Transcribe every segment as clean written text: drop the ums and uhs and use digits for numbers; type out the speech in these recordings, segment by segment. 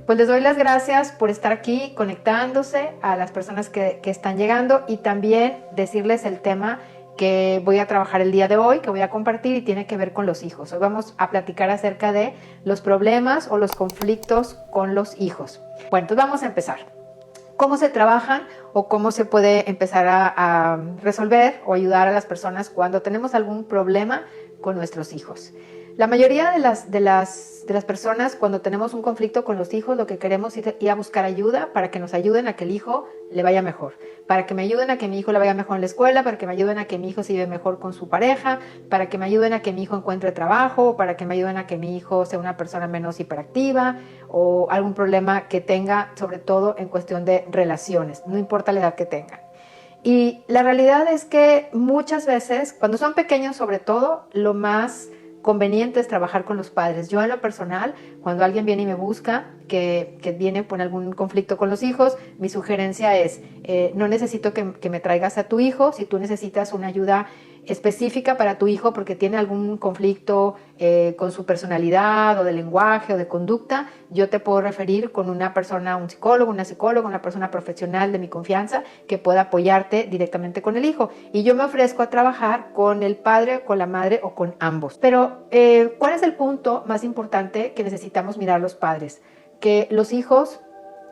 Pues les doy las gracias por estar aquí conectándose a las personas que están llegando y también decirles el tema que voy a trabajar el día de hoy, que voy a compartir y tiene que ver con los hijos. Hoy vamos a platicar acerca de los problemas o los conflictos con los hijos. Bueno, entonces vamos a empezar. ¿Cómo se trabajan o cómo se puede empezar a resolver o ayudar a las personas cuando tenemos algún problema con nuestros hijos? La mayoría de las personas, cuando tenemos un conflicto con los hijos, lo que queremos es ir a buscar ayuda para que nos ayuden a que el hijo le vaya mejor, para que me ayuden a que mi hijo le vaya mejor en la escuela, para que me ayuden a que mi hijo se lleve mejor con su pareja, para que me ayuden a que mi hijo encuentre trabajo, para que me ayuden a que mi hijo sea una persona menos hiperactiva o algún problema que tenga, sobre todo en cuestión de relaciones, no importa la edad que tenga. Y la realidad es que muchas veces, cuando son pequeños sobre todo, lo más conveniente es trabajar con los padres. Yo en lo personal, cuando alguien viene y me busca, que viene por algún conflicto con los hijos, mi sugerencia es, no necesito que me traigas a tu hijo. Si tú necesitas una ayuda específica para tu hijo porque tiene algún conflicto con su personalidad o de lenguaje o de conducta, yo te puedo referir con una persona, un psicólogo, una psicóloga, una persona profesional de mi confianza que pueda apoyarte directamente con el hijo. Y yo me ofrezco a trabajar con el padre, con la madre o con ambos. Pero, ¿cuál es el punto más importante que necesitamos mirar los padres? Que los hijos,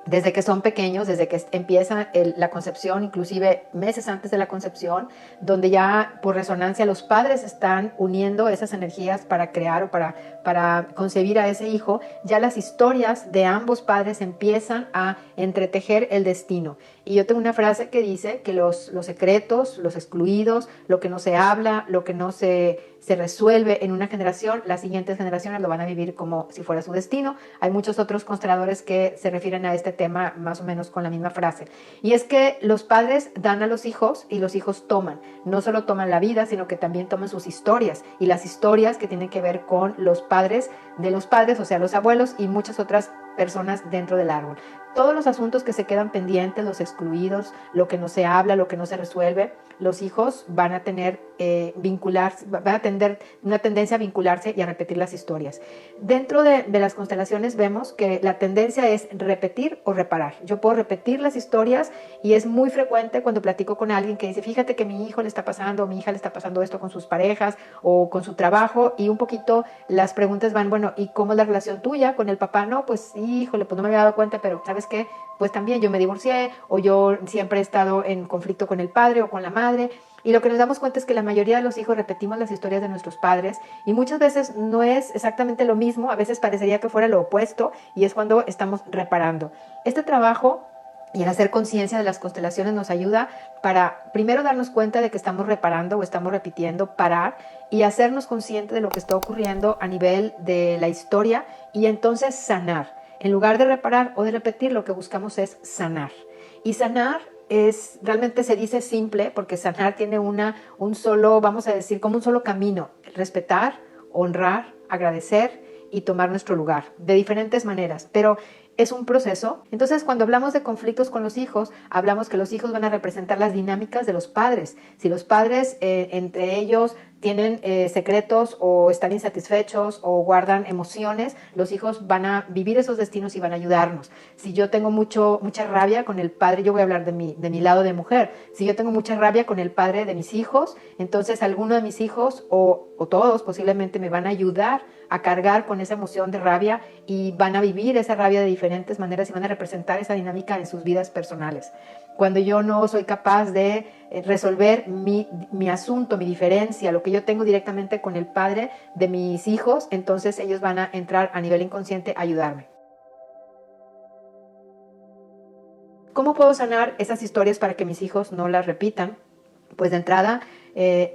desde que son pequeños, desde que empieza la concepción, inclusive meses antes de la concepción, donde ya por resonancia los padres están uniendo esas energías para crear o para concebir a ese hijo, ya las historias de ambos padres empiezan a entretejer el destino. Y yo tengo una frase que dice que los secretos, los excluidos, lo que no se habla, lo que no se resuelve en una generación, las siguientes generaciones lo van a vivir como si fuera su destino. Hay muchos otros consteladores que se refieren a este tema más o menos con la misma frase. Y es que los padres dan a los hijos y los hijos toman. No solo toman la vida, sino que también toman sus historias. Y las historias que tienen que ver con los padres de los padres, o sea, los abuelos y muchas otras personas dentro del árbol. Todos los asuntos que se quedan pendientes, los excluidos, lo que no se habla, lo que no se resuelve, los hijos van a tener van a tener una tendencia a vincularse y a repetir las historias. Dentro de las constelaciones vemos que la tendencia es repetir o reparar. Yo puedo repetir las historias y es muy frecuente cuando platico con alguien que dice, fíjate que mi hijo le está pasando, o mi hija le está pasando esto con sus parejas o con su trabajo, y un poquito las preguntas van, bueno, ¿y cómo es la relación tuya con el papá? No, pues híjole, pues no me había dado cuenta, pero ¿sabes qué? Pues también yo me divorcié, o yo siempre he estado en conflicto con el padre o con la madre. Y lo que nos damos cuenta es que la mayoría de los hijos repetimos las historias de nuestros padres y muchas veces no es exactamente lo mismo, a veces parecería que fuera lo opuesto, y es cuando estamos reparando. Este trabajo y el hacer conciencia de las constelaciones nos ayuda para primero darnos cuenta de que estamos reparando o estamos repitiendo, parar y hacernos conscientes de lo que está ocurriendo a nivel de la historia y entonces sanar. En lugar de reparar o de repetir, lo que buscamos es sanar. Y sanar realmente se dice simple porque sanar tiene un solo, vamos a decir, como un solo camino: respetar, honrar, agradecer y tomar nuestro lugar de diferentes maneras, pero es un proceso. Entonces, cuando hablamos de conflictos con los hijos, hablamos que los hijos van a representar las dinámicas de los padres. Si los padres entre ellos tienen secretos o están insatisfechos o guardan emociones, los hijos van a vivir esos destinos y van a ayudarnos. Si yo tengo mucha rabia con el padre, yo voy a hablar de mi lado de mujer, si yo tengo mucha rabia con el padre de mis hijos, entonces alguno de mis hijos o todos posiblemente me van a ayudar a cargar con esa emoción de rabia y van a vivir esa rabia de diferentes maneras y van a representar esa dinámica en sus vidas personales. Cuando yo no soy capaz de resolver mi asunto, mi diferencia, lo que yo tengo directamente con el padre de mis hijos, entonces ellos van a entrar a nivel inconsciente a ayudarme. ¿Cómo puedo sanar esas historias para que mis hijos no las repitan? Pues de entrada,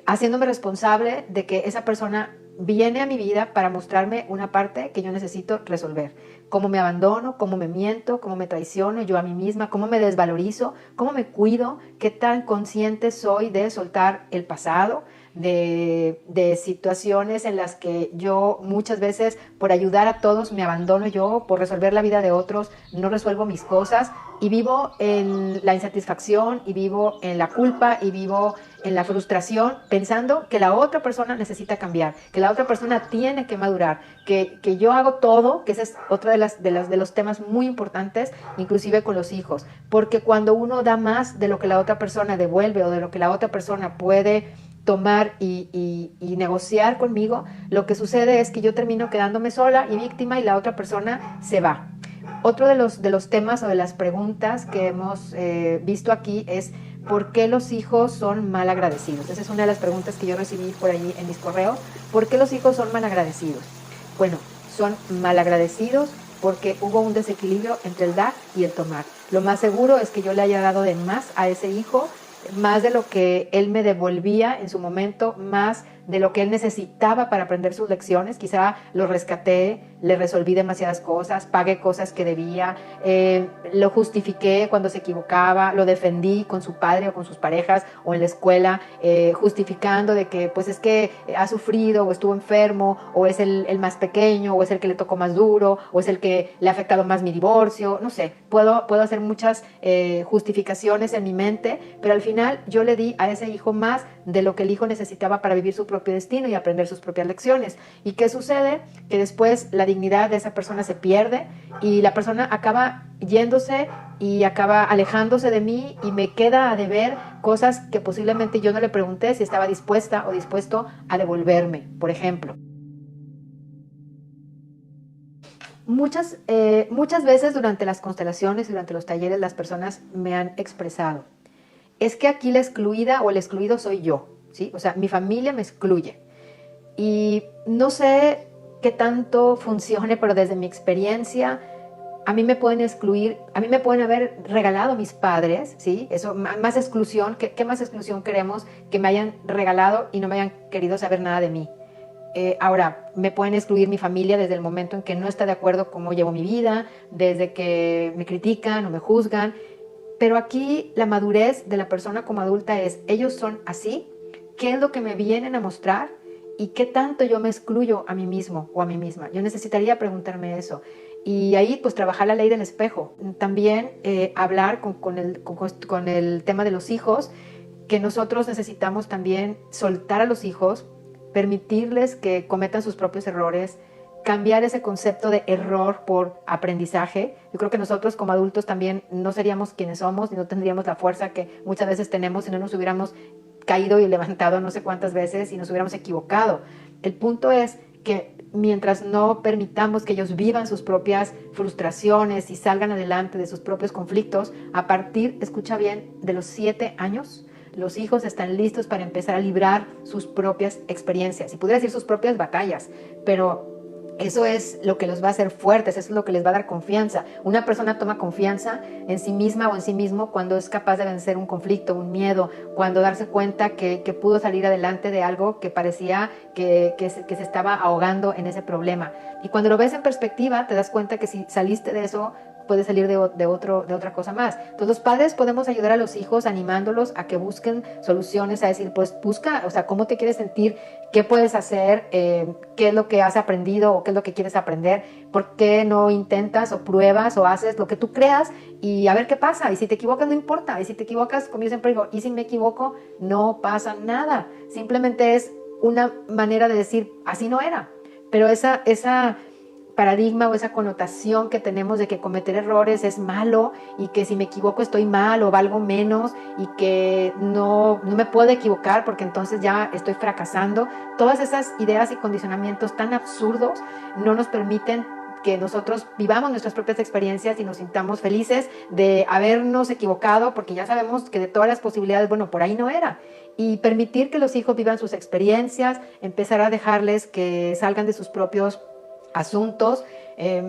haciéndome responsable de que esa persona viene a mi vida para mostrarme una parte que yo necesito resolver. Cómo me abandono, cómo me miento, cómo me traiciono yo a mí misma, cómo me desvalorizo, cómo me cuido, qué tan consciente soy de soltar el pasado, de situaciones en las que yo muchas veces por ayudar a todos me abandono yo, por resolver la vida de otros no resuelvo mis cosas y vivo en la insatisfacción y vivo en la culpa y vivo en la frustración pensando que la otra persona necesita cambiar, que la otra persona tiene que madurar, que yo hago todo, que ese es otro de los temas muy importantes, inclusive con los hijos, porque cuando uno da más de lo que la otra persona devuelve o de lo que la otra persona puede tomar y negociar conmigo, lo que sucede es que yo termino quedándome sola y víctima y la otra persona se va. Otro de los temas o de las preguntas que hemos visto aquí es ¿por qué los hijos son mal agradecidos? Esa es una de las preguntas que yo recibí por ahí en mis correos. ¿Por qué los hijos son mal agradecidos? Bueno, son mal agradecidos porque hubo un desequilibrio entre el dar y el tomar. Lo más seguro es que yo le haya dado de más a ese hijo, más de lo que él me devolvía en su momento, más de lo que él necesitaba para aprender sus lecciones. Quizá lo rescaté, le resolví demasiadas cosas, pagué cosas que debía, lo justifiqué cuando se equivocaba, lo defendí con su padre o con sus parejas o en la escuela, justificando de que pues es que ha sufrido o estuvo enfermo o es el más pequeño o es el que le tocó más duro o es el que le ha afectado más mi divorcio, no sé, puedo hacer muchas justificaciones en mi mente, pero al final yo le di a ese hijo más de lo que el hijo necesitaba para vivir su propio destino y aprender sus propias lecciones. ¿Y qué sucede? Que después la dignidad de esa persona se pierde y la persona acaba yéndose y acaba alejándose de mí y me queda a deber cosas que posiblemente yo no le pregunté si estaba dispuesta o dispuesto a devolverme, por ejemplo. Muchas veces durante las constelaciones, durante los talleres, las personas me han expresado, es que aquí la excluida o el excluido soy yo, ¿sí? O sea, mi familia me excluye. Y no sé qué tanto funcione, pero desde mi experiencia, a mí me pueden excluir, a mí me pueden haber regalado mis padres, ¿sí? Eso, más exclusión, ¿qué más exclusión queremos que me hayan regalado y no me hayan querido saber nada de mí? Ahora, me pueden excluir mi familia desde el momento en que no está de acuerdo cómo llevo mi vida, desde que me critican o me juzgan, pero aquí la madurez de la persona como adulta es, ellos son así, ¿qué es lo que me vienen a mostrar? ¿Y qué tanto yo me excluyo a mí mismo o a mí misma? Yo necesitaría preguntarme eso. Y ahí pues trabajar la ley del espejo. También hablar con el tema de los hijos, que nosotros necesitamos también soltar a los hijos, permitirles que cometan sus propios errores, cambiar ese concepto de error por aprendizaje. Yo creo que nosotros como adultos también no seríamos quienes somos y no tendríamos la fuerza que muchas veces tenemos si no nos hubiéramos caído y levantado no sé cuántas veces y nos hubiéramos equivocado. El punto es que mientras no permitamos que ellos vivan sus propias frustraciones y salgan adelante de sus propios conflictos, a partir, escucha bien, de los 7 años, los hijos están listos para empezar a librar sus propias experiencias y pudiera decir sus propias batallas, pero eso es lo que los va a hacer fuertes, eso es lo que les va a dar confianza. Una persona toma confianza en sí misma o en sí mismo cuando es capaz de vencer un conflicto, un miedo, cuando darse cuenta que pudo salir adelante de algo que parecía que se estaba ahogando en ese problema. Y cuando lo ves en perspectiva, te das cuenta que si saliste de eso, puede salir de otra cosa más. Entonces los padres podemos ayudar a los hijos animándolos a que busquen soluciones, a decir, pues busca, o sea, cómo te quieres sentir, qué puedes hacer, qué es lo que has aprendido o qué es lo que quieres aprender, por qué no intentas o pruebas o haces lo que tú creas y a ver qué pasa. Y si te equivocas no importa, y si te equivocas, como yo siempre digo, y si me equivoco, no pasa nada. Simplemente es una manera de decir, así no era. Pero esa paradigma o esa connotación que tenemos de que cometer errores es malo y que si me equivoco estoy mal o valgo menos y que no me puedo equivocar porque entonces ya estoy fracasando. Todas esas ideas y condicionamientos tan absurdos no nos permiten que nosotros vivamos nuestras propias experiencias y nos sintamos felices de habernos equivocado porque ya sabemos que de todas las posibilidades, bueno, por ahí no era. Y permitir que los hijos vivan sus experiencias, empezar a dejarles que salgan de sus propios asuntos,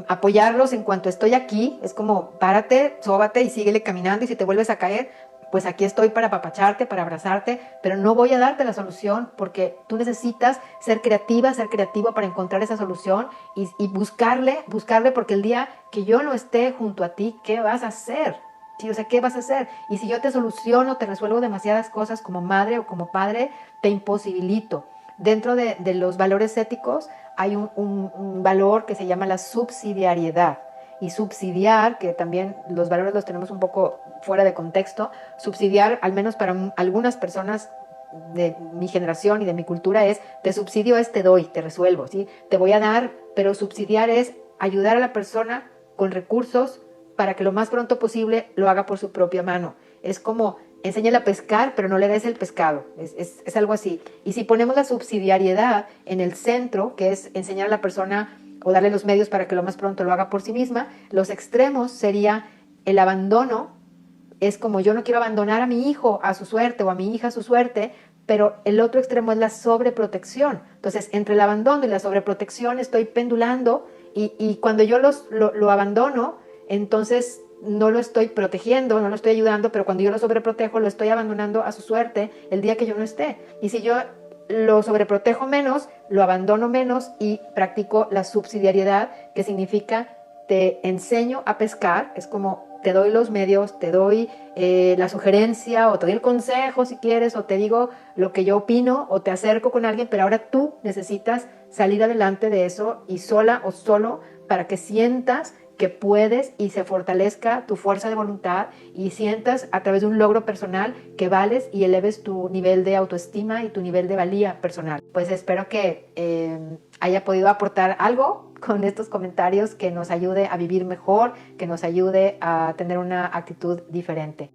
apoyarlos en cuanto estoy aquí, es como párate, sóbate y síguele caminando y si te vuelves a caer, pues aquí estoy para apapacharte, para abrazarte, pero no voy a darte la solución porque tú necesitas ser creativa, ser creativo para encontrar esa solución y buscarle porque el día que yo no esté junto a ti, ¿qué vas a hacer? Sí, o sea, ¿qué vas a hacer? Y si yo te soluciono, te resuelvo demasiadas cosas como madre o como padre, te imposibilito. Dentro de los valores éticos hay un valor que se llama la subsidiariedad. Y subsidiar, que también los valores los tenemos un poco fuera de contexto, subsidiar, al menos para algunas personas de mi generación y de mi cultura, es te subsidio es te doy, te resuelvo, ¿sí? Te voy a dar, pero subsidiar es ayudar a la persona con recursos para que lo más pronto posible lo haga por su propia mano. Es como enséñale a pescar, pero no le des el pescado. Es algo así. Y si ponemos la subsidiariedad en el centro, que es enseñar a la persona o darle los medios para que lo más pronto lo haga por sí misma, los extremos sería el abandono. Es como yo no quiero abandonar a mi hijo a su suerte o a mi hija a su suerte, pero el otro extremo es la sobreprotección. Entonces, entre el abandono y la sobreprotección estoy pendulando y cuando yo lo abandono, entonces no lo estoy protegiendo, no lo estoy ayudando, pero cuando yo lo sobreprotejo, lo estoy abandonando a su suerte el día que yo no esté. Y si yo lo sobreprotejo menos, lo abandono menos y practico la subsidiariedad, que significa te enseño a pescar, es como te doy los medios, te doy la sugerencia o te doy el consejo si quieres, o te digo lo que yo opino o te acerco con alguien, pero ahora tú necesitas salir adelante de eso y sola o solo para que sientas que puedes y se fortalezca tu fuerza de voluntad y sientas a través de un logro personal que vales y eleves tu nivel de autoestima y tu nivel de valía personal. Pues espero que haya podido aportar algo con estos comentarios que nos ayude a vivir mejor, que nos ayude a tener una actitud diferente.